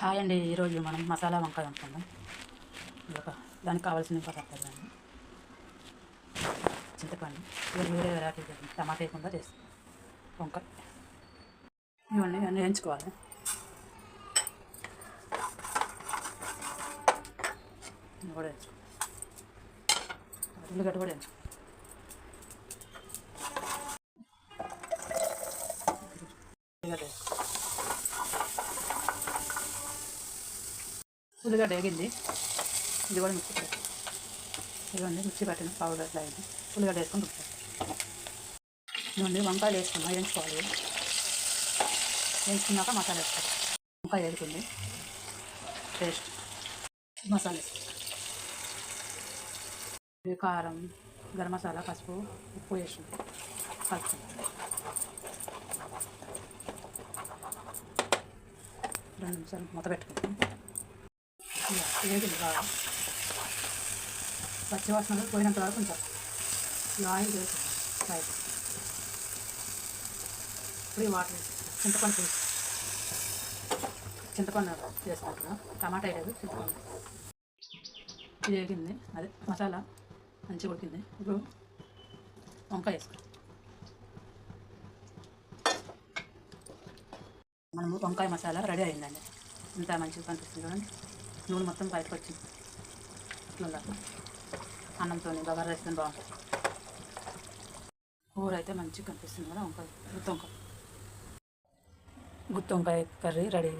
Hi అండి. ఈరోజు మనం మసాలా వంకాయ వండుకుందాం. దానికి కావాల్సిన పదార్థాలు కానీ చింతపండు వేరే వేరే వెరైటీ టమాటా వేయకుండా చేస్తాం వంకాయ. ఇవన్నీ అన్నీ వేయించుకోవాలి. ఇవి కూడా వేయించుకోవాలి. ఉల్లిగడ్డ కూడా వేయించుకోవాలి. ఉల్లిగడ్డ వేగింది. ఇది కూడా మిక్సీ పట్టాలి. ఇవన్నీ మిక్సీ పట్టిన పౌడర్ అట్లా అయింది. ఉల్లిగడ్డ వేసుకొని రుబ్బాలి. ఇవన్నీ వంకాయలు వేసుకున్నాం, వేయించుకోవాలి. వేయించుకున్నాక మసాలా వేసుకోవాలి. వంకాయ వేసుకుంది పేస్ట్ మసాలా వేసుకుంది. కారం, గరం మసాలా, పసుపు, ఉప్పు వేసి కలుపుకుంది. 2 నిమిషాలు మూత పెట్టుకుంటాం. వేగింది బాగా పచ్చివాసనలు పోయినంత వరకు కొంచెం ఆయిల్ వేసుకుంటాం. ఫ్రై ఇప్పుడు వాటర్ వేసి చింతపండు వేసుకుంటున్నాం. టమాటా వేయలేదు, చింతపండు. ఇది వేగింది, అదే మసాలా మంచిగా ఉడికింది. ఇప్పుడు వంకాయ వేసుకుంటాం. మనము వంకాయ మసాలా రెడీ అయిందండి. ఇంత మంచిగా కనిపిస్తుంది చూడండి. నూనె మొత్తం బయటకు వచ్చింది. ఇట్లా అన్నంతో బగారా రైస్తో బాగుంటుంది. కూర అయితే మంచిగా కనిపిస్తుంది కదా. గుత్తి వంకాయ కర్రీ రెడీ.